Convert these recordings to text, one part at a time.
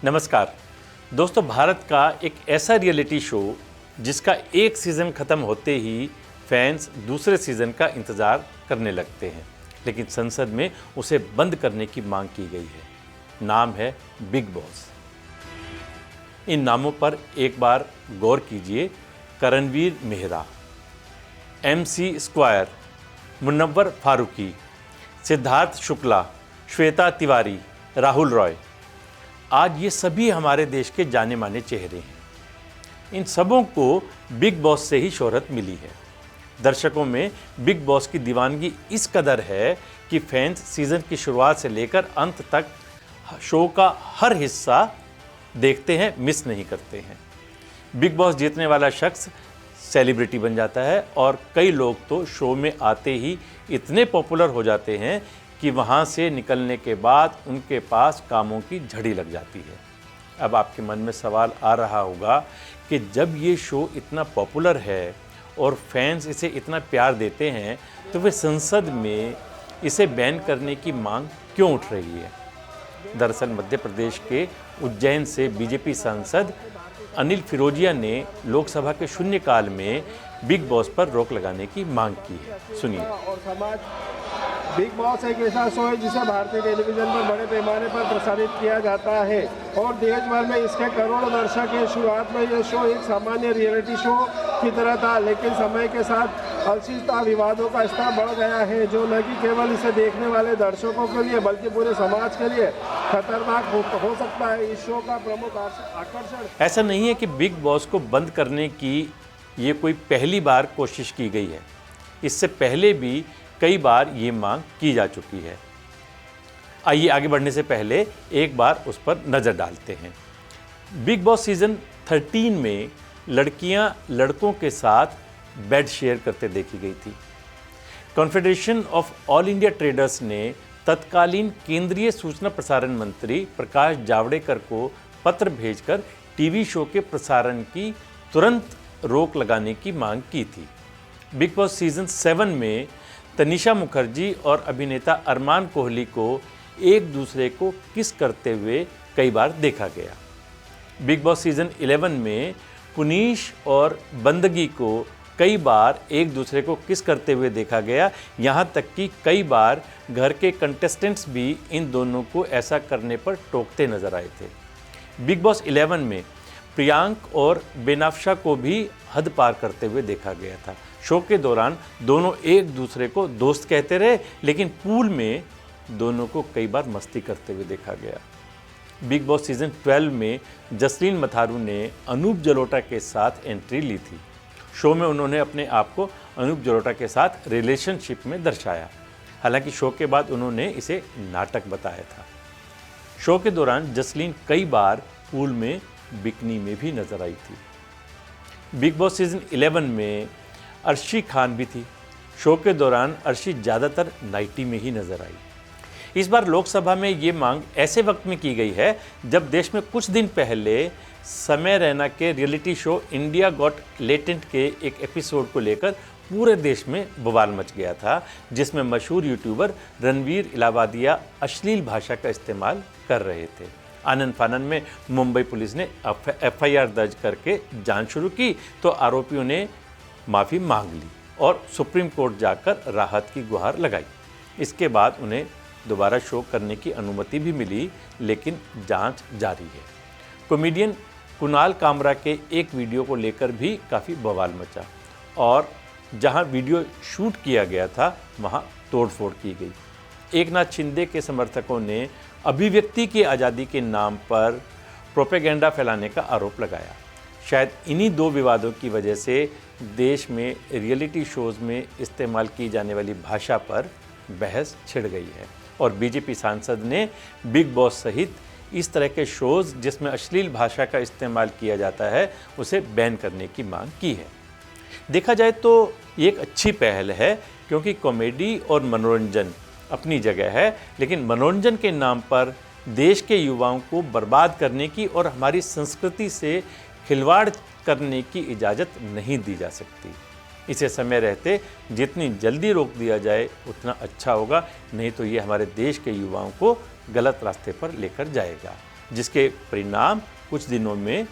नमस्कार दोस्तों, भारत का एक ऐसा रियलिटी शो जिसका एक सीज़न ख़त्म होते ही फैंस दूसरे सीज़न का इंतज़ार करने लगते हैं, लेकिन संसद में उसे बंद करने की मांग की गई है। नाम है बिग बॉस। इन नामों पर एक बार गौर कीजिए। करणवीर मेहरा, MC स्क्वायर, मुनव्वर फारूकी, सिद्धार्थ शुक्ला, श्वेता तिवारी, राहुल रॉय, आज ये सभी हमारे देश के जाने माने चेहरे हैं। इन सबों को बिग बॉस से ही शोहरत मिली है। दर्शकों में बिग बॉस की दीवानगी इस कदर है कि फैंस सीज़न की शुरुआत से लेकर अंत तक शो का हर हिस्सा देखते हैं, मिस नहीं करते हैं। बिग बॉस जीतने वाला शख्स सेलिब्रिटी बन जाता है और कई लोग तो शो में आते ही इतने पॉपुलर हो जाते हैं कि वहाँ से निकलने के बाद उनके पास कामों की झड़ी लग जाती है। अब आपके मन में सवाल आ रहा होगा कि जब ये शो इतना पॉपुलर है और फैंस इसे इतना प्यार देते हैं तो वे संसद में इसे बैन करने की मांग क्यों उठ रही है। दरअसल मध्य प्रदेश के उज्जैन से बीजेपी सांसद अनिल फिरोजिया ने लोकसभा के शून्यकाल में बिग बॉस पर रोक लगाने की मांग की है। सुनिए। बिग बॉस एक ऐसा शो है जिसे भारतीय टेलीविजन पर बड़े पैमाने पर प्रसारित किया जाता है और देश भर में इसके करोड़ों दर्शक हैं। शुरुआत में यह शो एक सामान्य रियलिटी शो की तरह था, लेकिन समय के साथ अनिश्चितता विवादों का स्तर बढ़ गया है, जो न कि केवल इसे देखने वाले दर्शकों के लिए बल्कि पूरे समाज के लिए खतरनाक हो सकता है। इस शो का प्रमुख आकर्षण ऐसा नहीं है कि बिग बॉस को बंद करने की ये कोई पहली बार कोशिश की गई है। इससे पहले भी कई बार ये मांग की जा चुकी है। आइए आगे बढ़ने से पहले एक बार उस पर नज़र डालते हैं। बिग बॉस सीज़न 13 में लड़कियां लड़कों के साथ बेड शेयर करते देखी गई थी। Confederation of all India traders ने तत्कालीन केंद्रीय सूचना प्रसारण मंत्री प्रकाश जावड़ेकर को पत्र भेजकर टीवी शो के प्रसारण की तुरंत रोक लगाने की मांग की थी। बिग बॉस सीज़न 7 में तनिषा मुखर्जी और अभिनेता अरमान कोहली को एक दूसरे को किस करते हुए कई बार देखा गया। बिग बॉस सीज़न 11 में पुनीश और बंदगी को कई बार एक दूसरे को किस करते हुए देखा गया। यहाँ तक कि कई बार घर के कंटेस्टेंट्स भी इन दोनों को ऐसा करने पर टोकते नजर आए थे। बिग बॉस 11 में प्रियांक और बेनाफ्शा को भी हद पार करते हुए देखा गया था। शो के दौरान दोनों एक दूसरे को दोस्त कहते रहे, लेकिन पूल में दोनों को कई बार मस्ती करते हुए देखा गया। बिग बॉस सीज़न 12 में जसलीन मथारू ने अनूप जलोटा के साथ एंट्री ली थी। शो में उन्होंने अपने आप को अनूप जलोटा के साथ रिलेशनशिप में दर्शाया। हालांकि शो के बाद उन्होंने इसे नाटक बताया था। शो के दौरान जसलीन कई बार पूल में बिकनी में भी नजर आई थी। बिग बॉस सीज़न 11 में अर्शी खान भी थी। शो के दौरान अर्शी ज़्यादातर नाइटी में ही नजर आई। इस बार लोकसभा में ये मांग ऐसे वक्त में की गई है जब देश में कुछ दिन पहले समय रैना के reality show India got latent के एक एपिसोड को लेकर पूरे देश में बवाल मच गया था, जिसमें मशहूर यूट्यूबर रणवीर इलाहाबादिया अश्लील भाषा का इस्तेमाल कर रहे थे। आनंद फानन में मुंबई पुलिस ने FIR दर्ज करके जांच शुरू की तो आरोपियों ने माफ़ी मांग ली और सुप्रीम कोर्ट जाकर राहत की गुहार लगाई। इसके बाद उन्हें दोबारा शो करने की अनुमति भी मिली, लेकिन जांच जारी है। कॉमेडियन कुणाल कामरा के एक वीडियो को लेकर भी काफ़ी बवाल मचा और जहां वीडियो शूट किया गया था वहां तोड़फोड़ की गई। एकनाथ शिंदे के समर्थकों ने अभिव्यक्ति की आज़ादी के नाम पर प्रोपेगेंडा फैलाने का आरोप लगाया। शायद इन्हीं दो विवादों की वजह से देश में रियलिटी शोज़ में इस्तेमाल की जाने वाली भाषा पर बहस छिड़ गई है और बीजेपी सांसद ने बिग बॉस सहित इस तरह के शोज़ जिसमें अश्लील भाषा का इस्तेमाल किया जाता है उसे बैन करने की मांग की है। देखा जाए तो ये एक अच्छी पहल है, क्योंकि कॉमेडी और मनोरंजन अपनी जगह है, लेकिन मनोरंजन के नाम पर देश के युवाओं को बर्बाद करने की और हमारी संस्कृति से खिलवाड़ करने की इजाज़त नहीं दी जा सकती। इसे समय रहते जितनी जल्दी रोक दिया जाए उतना अच्छा होगा, नहीं तो ये हमारे देश के युवाओं को गलत रास्ते पर लेकर जाएगा। जिसके परिणाम कुछ दिनों में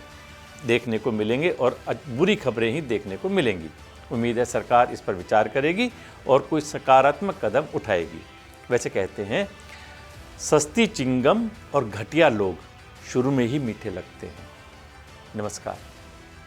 देखने को मिलेंगे और बुरी खबरें ही देखने को मिलेंगी। उम्मीद है सरकार इस पर विचार करेगी और कोई सकारात्मक कदम उठाएगी। वैसे कहते हैं सस्ती चिंगम और घटिया लोग शुरू में ही मीठे लगते हैं। नमस्कार।